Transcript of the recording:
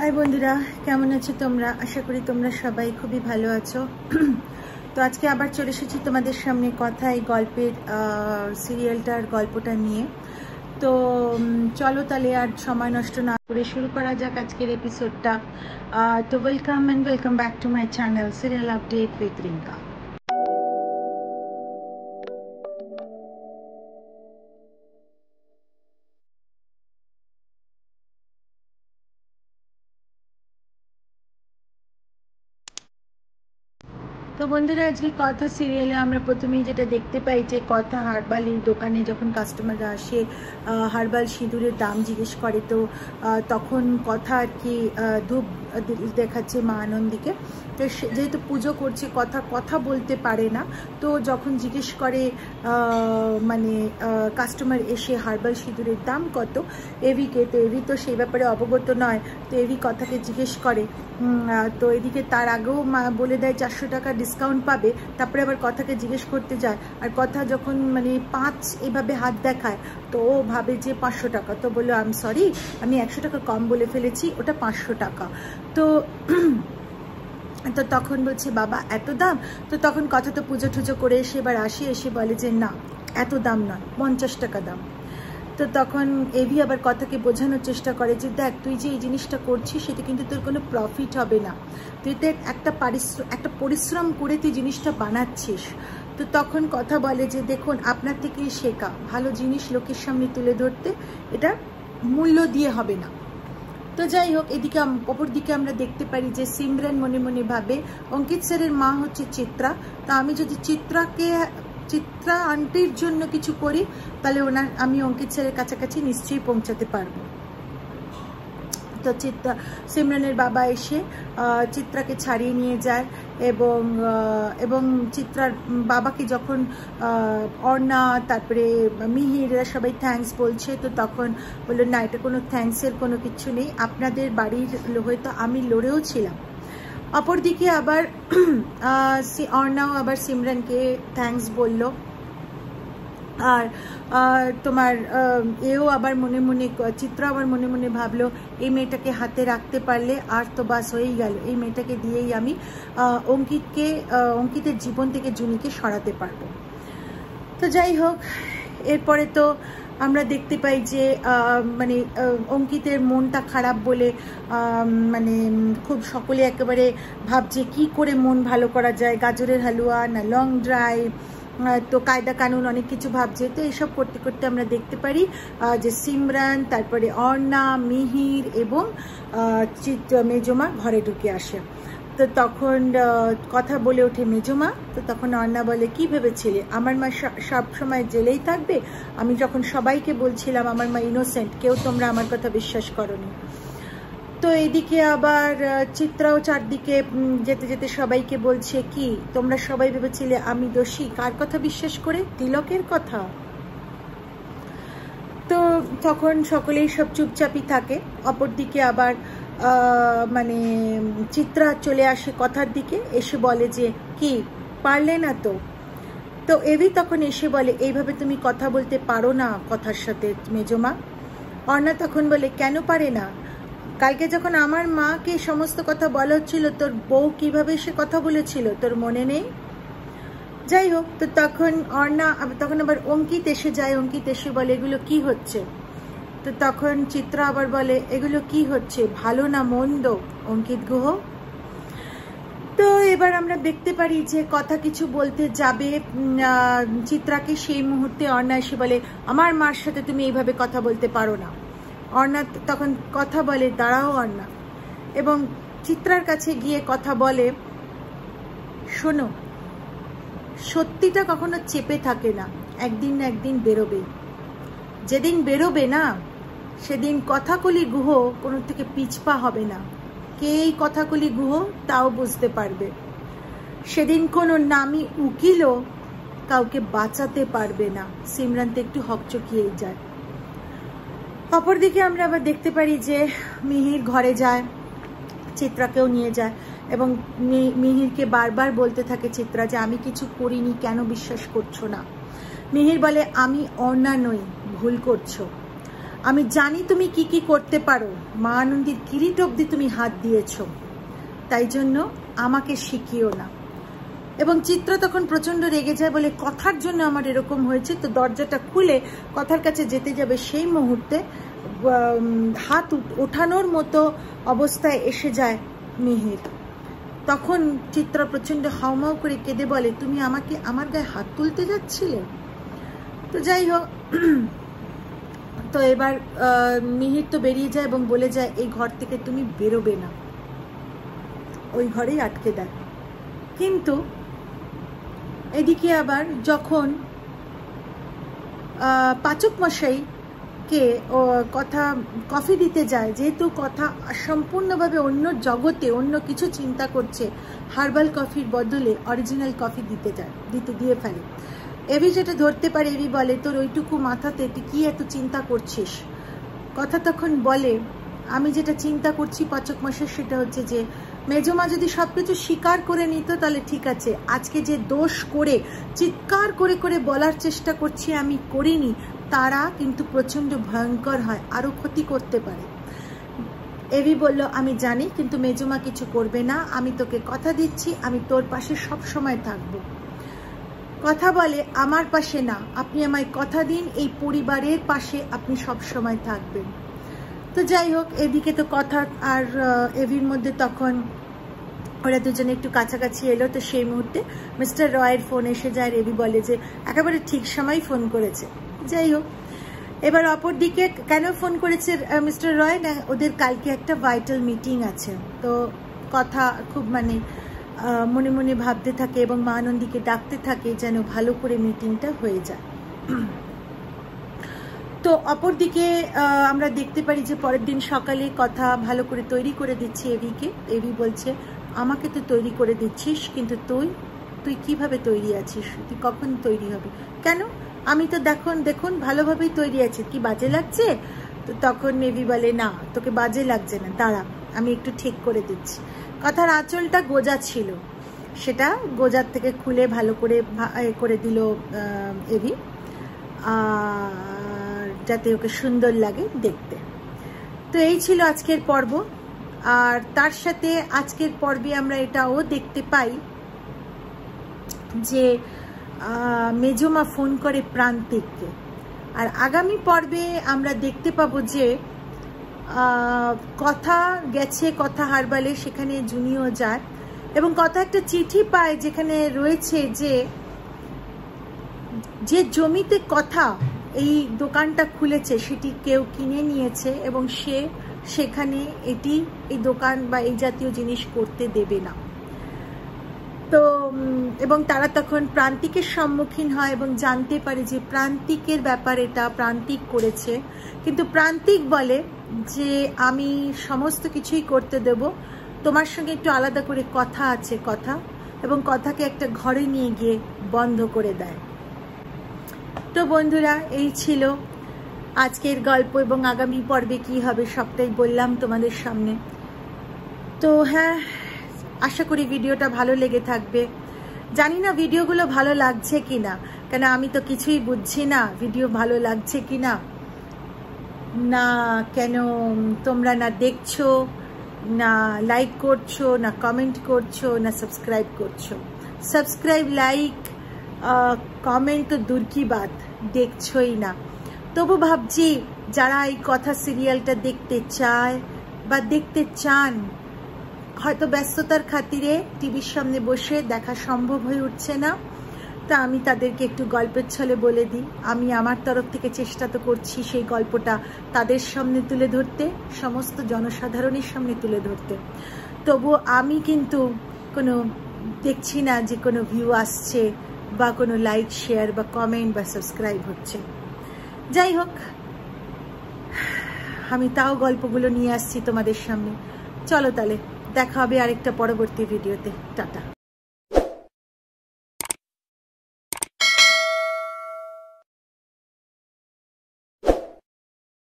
High বন্ধুরা, কেমন আছো তোমরা? আশা করি তোমরা সবাই খুবই ভালো আছো। তো আজকে আবার চলে এসেছি তোমাদের সামনে কথা এই গল্পের সিরিয়ালটার গল্পটা নিয়ে। তো চলো তাহলে আর সময় নষ্ট না করে শুরু করা যাক আজকের এপিসোডটা। তো welcome and welcome back to my channel serial update with Rinka. তো বন্ধুরা, আজকে কথা সিরিয়ালে আমরা প্রথমেই যেটা দেখতে পাই যে কথা হারবালের দোকানে যখন কাস্টমাররা আসে হারবাল সিঁদুরের দাম জিজ্ঞেস করে, তো তখন কথা আর কি ধূপ দেখাচ্ছে মা আনন্দীকে। তো যেহেতু পুজো করছে, কথা বলতে পারে না, তো যখন জিজ্ঞেস করে মানে কাস্টমার এসে হারবাল সিঁদুরের দাম কত এভিকে, তো এভি তো সেই ব্যাপারে অবগত নয়। তো এভি কথাকে জিজ্ঞেস করে, তো এদিকে তার আগেও বলে দেয় 400 টাকা ডিসকাউন্ট পাবে। তারপরে আবার কথাকে জিজ্ঞেস করতে যায়, আর কথা যখন মানে 5 এভাবে হাত দেখায়, তো ও ভাবে যে 500 টাকা। তো বললো আই এম সরি, আমি 100 টাকা কম বলে ফেলেছি, ওটা 500 টাকা। তো তখন বলছে বাবা এত দাম। তো তখন কথা তো পুজো টুজো করে এসে এবার এসে বলে যে না, এত দাম নয়, 50 টাকা দাম। তো তখন এভি আবার কথাকে বোঝানোর চেষ্টা করে যে দেখ, তুই যে এই জিনিসটা করছিস সেটা কিন্তু তোর কোনো প্রফিট হবে না, তুই তো একটা পরিশ্রম করে তুই জিনিসটা বানাচ্ছিস। তো তখন কথা বলে যে দেখুন, আপনার থেকেই শেখা, ভালো জিনিস লোকের সামনে তুলে ধরতে এটা মূল্য দিয়ে হবে না। তো যাই হোক, এদিকে অপর দিকে আমরা দেখতে পারি যে সিমরান মনে মনে ভাবে অঙ্কিত স্যারের মা হচ্ছে চিত্রা, তা আমি যদি চিত্রা আন্টির জন্য কিছু করি তাহলে আমি অঙ্কিত স্যারের কাছাকাছি নিশ্চয়ই পৌঁছাতে পারবো। তো সিমরানের বাবা এসে চিত্রাকে ছাড়িয়ে নিয়ে যায় এবং চিত্রার বাবাকে যখন অর্ণা তারপরে মিহিরা সবাই থ্যাঙ্কস বলছে, তো তখন বললো না, এটা কোনো থ্যাঙ্কসের কোনো কিছু নেই, আপনাদের বাড়ির হয়তো আমি লড়েও ছিলাম। অপরদিকে আবার অর্ণাও আবার সিমরানকে থ্যাঙ্কস বলল, আর তোমার এও আবার মনে মনে চিত্রা আবার মনে মনে ভাবলো এই মেয়েটাকে হাতে রাখতে পারলে আর তো বাস হয়েই গেল, এই মেয়েটাকে দিয়েই আমি অঙ্কিতের জীবন থেকে জুনিকে সরাতে পারবো। তো যাই হোক, এরপরে তো আমরা দেখতে পাই যে মানে অঙ্কিতের মনটা খারাপ বলে মানে খুব সকলে একেবারে ভাবছে কি করে মন ভালো করা যায়, গাজরের হালুয়া না লং ড্রাইভ, তো কায়দা কানুন অনেক কিছু ভাবছে। তো এইসব করতে করতে আমরা দেখতে পারি যে সিমরান, তারপরে অর্ণা, মিহির এবং মেজমা ঘরে ঢুকে আসে। তো তখন কথা বলে ওঠে মেজমা। তো তখন অর্ণা বলে কি ভেবেছিলে আমার মা সব সময় জেলেই থাকবে? আমি যখন সবাইকে বলছিলাম আমার মা ইনোসেন্ট, কেউ তোমরা আমার কথা বিশ্বাস করোনি। তো এদিকে আবার চিত্রাও চারদিকে যেতে যেতে সবাইকে বলছে কি তোমরা সবাই ভেবেছিলে আমি দোষী? কার কথা বিশ্বাস করে? তিলকের কথা। তো তখন সকলেই সব চুপচাপই থাকে। অপরদিকে আবার মানে চিত্রা চলে আসে কথার দিকে, এসে বলে যে কি পারলে না তো? তো এভি তখন এসে বলে এইভাবে তুমি কথা বলতে পারো না কথার সাথে মেজমা। অর্ণা তখন বলে কেন পারে না? কালকে যখন আমার মাকে সমস্ত কথা বলা হচ্ছিল, তোর বউ কিভাবে সে কথা বলেছিল তোর মনে নেই? যাই হোক, তো তখন তখন আবার অঙ্কিত এসে যায়। অঙ্কিত এসে বলে এগুলো কি হচ্ছে? তো তখন চিত্রা আবার বলে এগুলো কি হচ্ছে, ভালো না মন্দ অঙ্কিত গুহ? তো এবার আমরা দেখতে পারি যে কথা কিছু বলতে যাবে চিত্রাকে, সেই মুহূর্তে অর্ণা এসে বলে আমার মার সাথে তুমি এইভাবে কথা বলতে পারো না। অর্ণা তখন কথা বলে দাঁড়াও অর্ণা, এবং চিত্রার কাছে গিয়ে কথা বলে শোনো, সত্যিটা কখনো চেপে থাকে না, একদিন না একদিন বেরোবে। যেদিন বেরোবে না সেদিন কথাকলি গুহ কোনো থেকে পিছপা হবে না। কে এই কথাকলি গুহ তাও বুঝতে পারবে। সেদিন কোনো নামি উকিলও কাউকে বাঁচাতে পারবে না। সিমরান তো একটু হকচকিয়েই যায়। অপরদিকে আমরা আবার দেখতে পারি যে মিহির ঘরে যায়, চিত্রাকেও নিয়ে যায় এবং মিহিরকে বারবার বলতে থাকে চিত্রা যে আমি কিছু করিনি, কেন বিশ্বাস করছো না? মিহির বলে আমি অর্ণা নই, ভুল করছো। আমি জানি তুমি কি কি করতে পারো, মা আনন্দীর কিরিট অবধি তুমি হাত দিয়েছ, তাই জন্য আমাকে শিখিও না। এবং চিত্র তখন প্রচন্ড রেগে যায়, বলে কথার জন্য আমার এরকম হয়েছে। তো দরজাটা খুলে কথার কাছে যেতে যাবে, সেই মুহূর্তে হাত ওঠানোর মতো অবস্থায় এসে যায় মিহির। তখন চিত্র প্রচন্ড হাউমাউ করে কেঁদে বলে, তুমি আমাকে আমার গায়ে হাত তুলতে যাচ্ছিলে? তো যাই হোক, তো এবার মিহির তো বেরিয়ে যায় এবং বলে যায়, এই ঘর থেকে তুমি বেরোবে না, ওই ঘরেই আটকে দেয়। কিন্তু এদিকে আবার যখন পাচক মশাইকে কথা কফি দিতে যায়, যেহেতু কথা সম্পূর্ণভাবে অন্য জগতে অন্য কিছু চিন্তা করছে, হার্বাল কফির বদলে অরিজিনাল কফি দিয়ে ফেলে। এভি যেটা ধরতে পারে, এভি বলে, তোর ওইটুকু মাথাতে তুই কি এত চিন্তা করছিস? কথা তখন বলে, আমি যেটা চিন্তা করছি পাচক মশাই, সেটা হচ্ছে যে মেজমা যদি সবকিছু স্বীকার করে নিত তাহলে ঠিক আছে, আজকে যে দোষ করে চিৎকার করে করে বলার চেষ্টা করছি আমি করিনি, তারা কিন্তু প্রচন্ড ভয়ঙ্কর হয়, আরো ক্ষতি করতে পারে। এভি বলল, আমি জানি, কিন্তু মেজমা কিছু করবে না, আমি তোকে কথা দিচ্ছি, আমি তোর পাশে সব সময় থাকবো। কথা বলে, আমার পাশে না, আপনি আমায় কথা দিন, এই পরিবারের পাশে আপনি সব সময় থাকবেন। তো যাই হোক, এদিকে তো কথা আর এভির মধ্যে তখন ওরা দুজনে একটু কাছাকাছি এলো। তো সেই মুহূর্তে মিস্টার রয়ের ফোন এসে যায়। এভি বলে যে একেবারে ঠিক সময় ফোন করেছে। যাই হোক, এবার অপর দিকে কেন ফোন করেছে মিস্টার রয়, না ওদের কালকে একটা ভাইটাল মিটিং আছে। তো কথা খুব মনে মনে ভাবতে থাকে এবং মা আনন্দীকে ডাকতে থাকে যেন ভালো করে মিটিংটা হয়ে যায়। তো অপর দিকে আমরা দেখতে পারি যে পরের দিন সকালে কথা ভালো করে তৈরি করে দিচ্ছে এভিকে। এভি বলছে, আমাকে তো তৈরি করে দিচ্ছিস, কিন্তু তুই কিভাবে তৈরি আছিস, তুই কখন তৈরি হবে? কেন, আমি তো দেখুন ভালোভাবেই তৈরি আছি, কি বাজে লাগছে? তো তখন এভি বলে, না তোকে বাজে লাগছে না, দাঁড়া আমি একটু ঠিক করে দিচ্ছি। কথার আঁচলটা গোজা ছিল, সেটা গোজার থেকে খুলে ভালো করে দিল এভি, আর যাতে ওকে সুন্দর লাগে দেখতে। তো এই ছিল আজকের পর্ব। আর তার সাথে আজকের পর্বে আমরা এটাও দেখতে পাই যে মেজমা ফোন করে প্রান্তিককে। আর আগামী পর্বে আমরা দেখতে পাবো যে কথা গেছে কথা হারবালে, সেখানে জুনিও যায় এবং কথা একটা চিঠি পায় যেখানে রয়েছে যে জমিতে কথা এই দোকানটা খুলেছে সেটি কেউ কিনে নিয়েছে এবং সে সেখানে এই দোকান বা এই জাতীয় জিনিস করতে দেবে না। তো এবং তারা তখন প্রান্তিকের সম্মুখীন হয় এবং জানতে পারে যে প্রান্তিকের ব্যাপার, এটা প্রান্তিক করেছে। কিন্তু প্রান্তিক বলে যে আমি সমস্ত কিছুই করতে দেব, তোমার সঙ্গে একটু আলাদা করে কথা আছে, এবং কথাকে একটা ঘরে নিয়ে গিয়ে বন্ধ করে দেয়। তো বন্ধুরা, এই ছিল আজকের গল্প এবং আগামী পর্বে কি হবে সবটাই বললাম তোমাদের সামনে। তো হ্যাঁ, আশা করি ভিডিওটা ভালো লেগে থাকবে। জানি না ভিডিওগুলো ভালো লাগছে কিনা, কেন আমি তো কিছুই বুঝছি না ভিডিও ভালো লাগছে কিনা, না কেন তোমরা না দেখছো, না লাইক করছো, না কমেন্ট করছো, না সাবস্ক্রাইব করছো। সাবস্ক্রাইব, লাইক, কমেন্ট তো দূর কি বাত, দেখছোই না। তবু ভাবছি যারা এই কথা সিরিয়ালটা দেখতে চায় বা দেখতে চান, হয়তো ব্যস্ততার খাতিরে টিভির সামনে বসে দেখা সম্ভব হয়ে উঠছে না, তা আমি তাদেরকে একটু গল্পের ছলে বলে দিই। আমি আমার তরফ থেকে চেষ্টা তো করছি সেই গল্পটা তাদের সামনে তুলে ধরতে, সমস্ত জনসাধারণের সামনে তুলে ধরতে। তবু আমি কিন্তু কোনো দেখছি না যে কোনো ভিউ আসছে বা কোনো লাইক, শেয়ার বা কমেন্ট বা সাবস্ক্রাইব হচ্ছে। যাই হোক, আমি তাও গল্পগুলো নিয়ে আসছি তোমাদের সামনে। চলো তাহলে দেখা হবে আরেকটা পরবর্তী ভিডিওতে। টাটা।